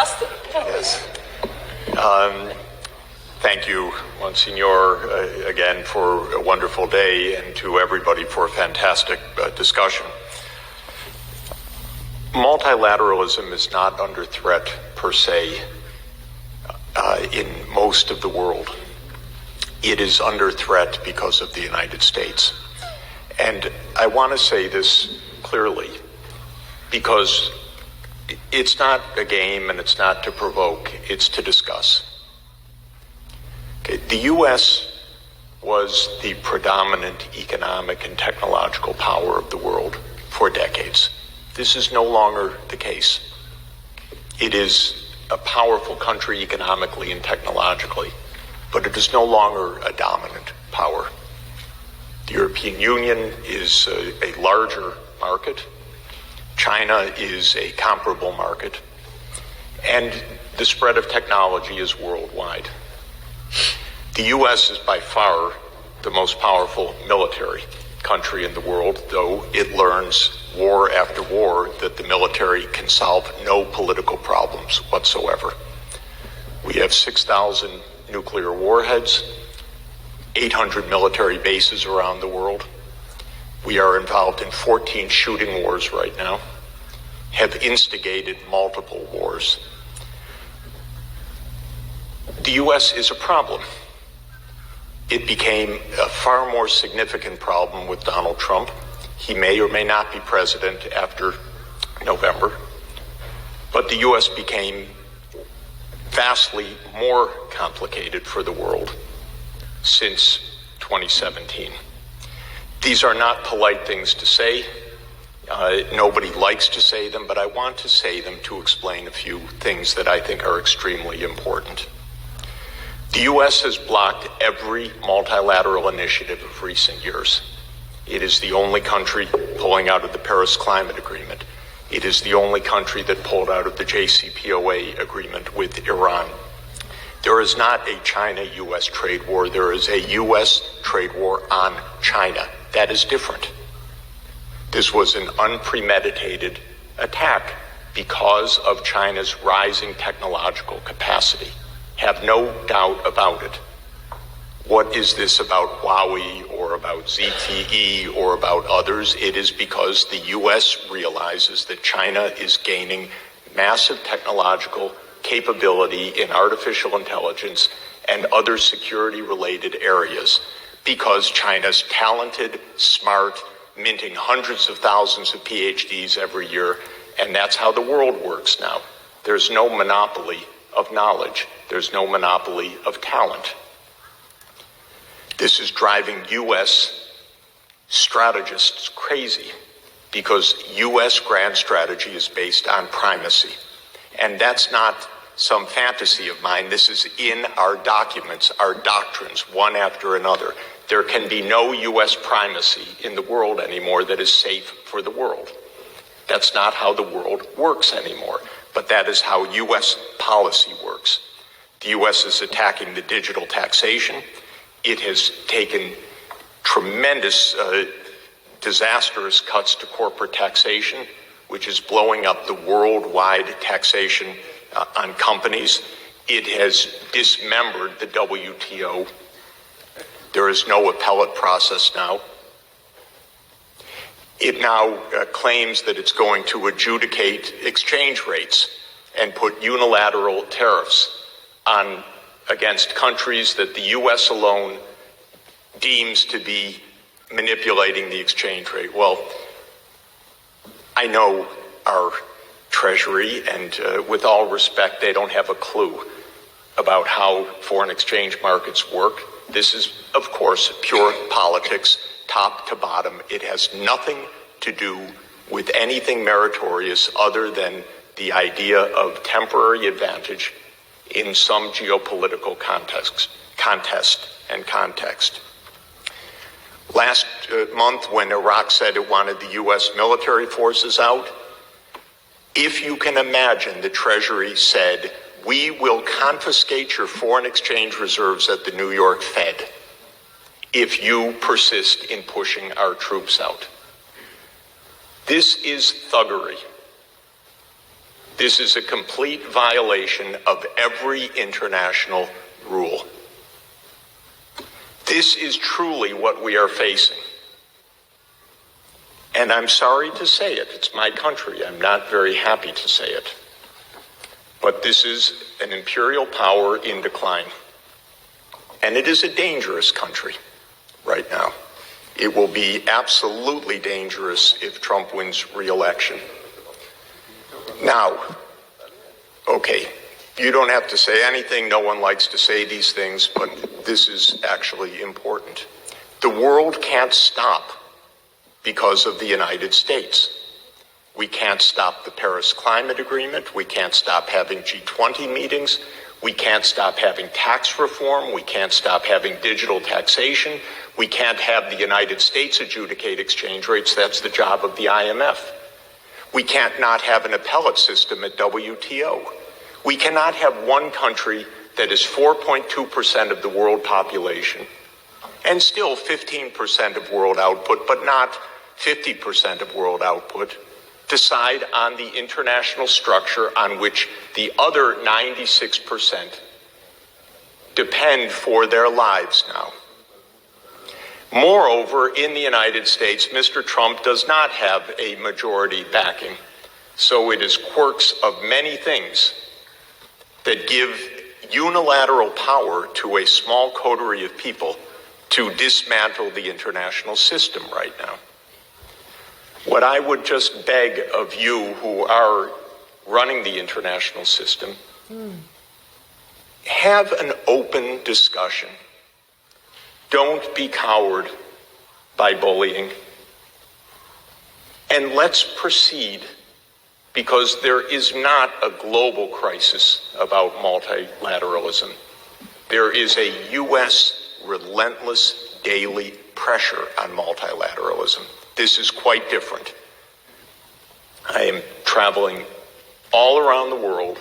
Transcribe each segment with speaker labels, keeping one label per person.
Speaker 1: fast.
Speaker 2: Yes. Thank you, Monsignor, again for a wonderful day, and to everybody for a fantastic discussion. Multilateralism is not under threat per se in most of the world. It is under threat because of the United States. And I want to say this clearly, because it's not a game and it's not to provoke, it's to discuss. Okay, the U.S. was the predominant economic and technological power of the world for decades. This is no longer the case. It is a powerful country economically and technologically, but it is no longer a dominant power. The European Union is a larger market. China is a comparable market. And the spread of technology is worldwide. The U.S. is by far the most powerful military country in the world, though it learns war after war that the military can solve no political problems whatsoever. We have 6,000 nuclear warheads, 800 military bases around the world. We are involved in 14 shooting wars right now, have instigated multiple wars. The U.S. is a problem. It became a far more significant problem with Donald Trump. He may or may not be president after November, but the U.S. became vastly more complicated for the world since 2017. These are not polite things to say. Nobody likes to say them, but I want to say them to explain a few things that I think are extremely important. The U.S. has blocked every multilateral initiative of recent years. It is the only country pulling out of the Paris Climate Agreement. It is the only country that pulled out of the JCPOA agreement with Iran. There is not a China-U.S. trade war. There is a U.S. trade war on China. That is different. This was an unpremeditated attack because of China's rising technological capacity. Have no doubt about it. What is this about Huawei or about ZTE or about others? It is because the U.S. realizes that China is gaining massive technological capability in artificial intelligence and other security-related areas, because China's talented, smart, minting hundreds of thousands of PhDs every year, and that's how the world works now. There's no monopoly of knowledge. There's no monopoly of talent. This is driving U.S. strategists crazy, because U.S. grand strategy is based on primacy. And that's not some fantasy of mine. This is in our documents, our doctrines, one after another. There can be no U.S. primacy in the world anymore that is safe for the world. That's not how the world works anymore, but that is how U.S. policy works. The U.S. is attacking the digital taxation. It has taken tremendous, disastrous cuts to corporate taxation, which is blowing up the worldwide taxation on companies. It has dismembered the WTO. There is no appellate process now. It now claims that it's going to adjudicate exchange rates and put unilateral tariffs on against countries that the U.S. alone deems to be manipulating the exchange rate. Well, I know our Treasury, and with all respect, they don't have a clue about how foreign exchange markets work. This is, of course, pure politics, top to bottom. It has nothing to do with anything meritorious other than the idea of temporary advantage in some geopolitical contest and context. Last month, when Iraq said it wanted the U.S. military forces out, if you can imagine, the Treasury said, we will confiscate your foreign exchange reserves at the New York Fed if you persist in pushing our troops out. This is thuggery. This is a complete violation of every international rule. This is truly what we are facing. And I'm sorry to say it. It's my country. I'm not very happy to say it. But this is an imperial power in decline. And it is a dangerous country right now. It will be absolutely dangerous if Trump wins re-election. Now, okay, you don't have to say anything. No one likes to say these things, but this is actually important. The world can't stop because of the United States. We can't stop the Paris Climate Agreement. We can't stop having G20 meetings. We can't stop having tax reform. We can't stop having digital taxation. We can't have the United States adjudicate exchange rates. That's the job of the IMF. We can't not have an appellate system at WTO. We cannot have one country that is 4.2% of the world population and still 15% of world output, but not 50% of world output, decide on the international structure on which the other 96% depend for their lives now. Moreover, in the United States, Mr. Trump does not have a majority backing. So it is quirks of many things that give unilateral power to a small coterie of people to dismantle the international system right now. What I would just beg of you who are running the international system, have an open discussion. Don't be cowed by bullying. And let's proceed, because there is not a global crisis about multilateralism. There is a U.S. relentless daily pressure on multilateralism. This is quite different. I am traveling all around the world,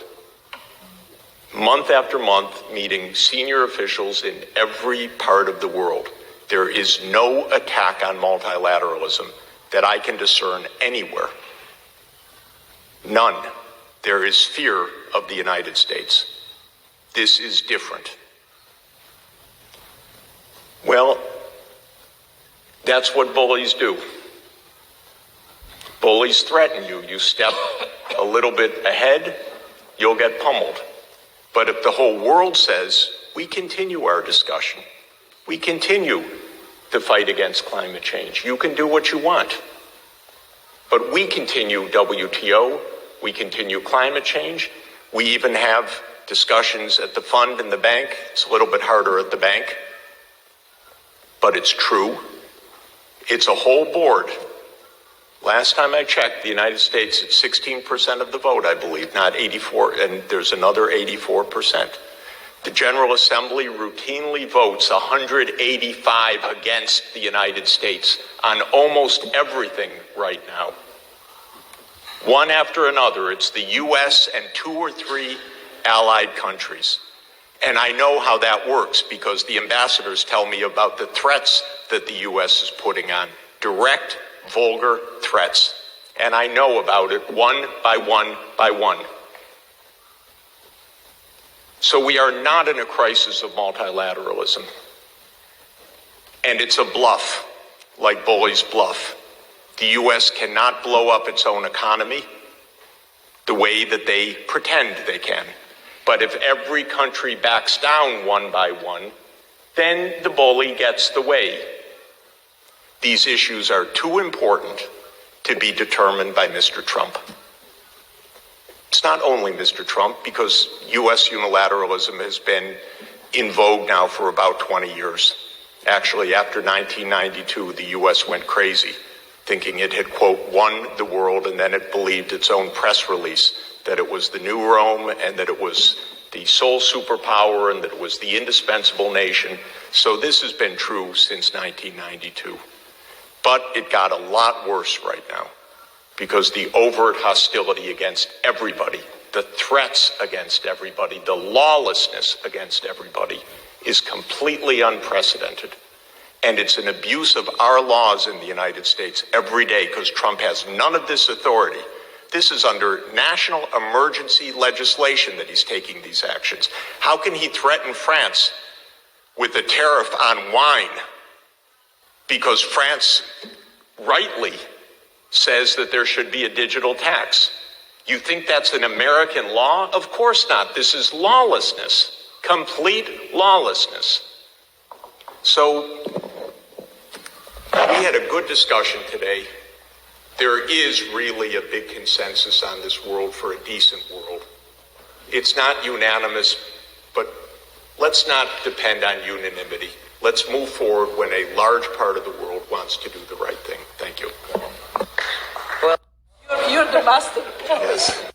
Speaker 2: month after month, meeting senior officials in every part of the world. There is no attack on multilateralism that I can discern anywhere. None. There is fear of the United States. This is different. Well, that's what bullies do. Bullies threaten you. You step a little bit ahead, you'll get pummeled. But if the whole world says, we continue our discussion, we continue the fight against climate change, you can do what you want. But we continue WTO, we continue climate change, we even have discussions at the fund and the bank. It's a little bit harder at the bank, but it's true. It's a whole board. Last time I checked, the United States, it's 16% of the vote, I believe, not 84, and there's another 84%. The General Assembly routinely votes 185 against the United States on almost everything right now. One after another, it's the U.S. and 2 or 3 allied countries. And I know how that works because the ambassadors tell me about the threats that the U.S. is putting on, direct, vulgar threats. And I know about it one by one by one. So we are not in a crisis of multilateralism. And it's a bluff, like bullies bluff. The U.S. cannot blow up its own economy the way that they pretend they can. But if every country backs down one by one, then the bully gets the way. These issues are too important to be determined by Mr. Trump. It's not only Mr. Trump, because U.S. unilateralism has been in vogue now for about 20 years. Actually, after 1992, the U.S. went crazy, thinking it had, quote, won the world, and then it believed its own press release that it was the new Rome and that it was the sole superpower and that it was the indispensable nation. So this has been true since 1992. But it got a lot worse right now because the overt hostility against everybody, the threats against everybody, the lawlessness against everybody is completely unprecedented. And it's an abuse of our laws in the United States every day because Trump has none of this authority. This is under national emergency legislation that he's taking these actions. How can he threaten France with a tariff on wine because France rightly says that there should be a digital tax? You think that's an American law? Of course not. This is lawlessness, complete lawlessness. So we had a good discussion today. There is really a big consensus on this world for a decent world. It's not unanimous, but let's not depend on unanimity. Let's move forward when a large part of the world wants to do the right thing. Thank you.
Speaker 1: Well, you're the master.
Speaker 2: Yes.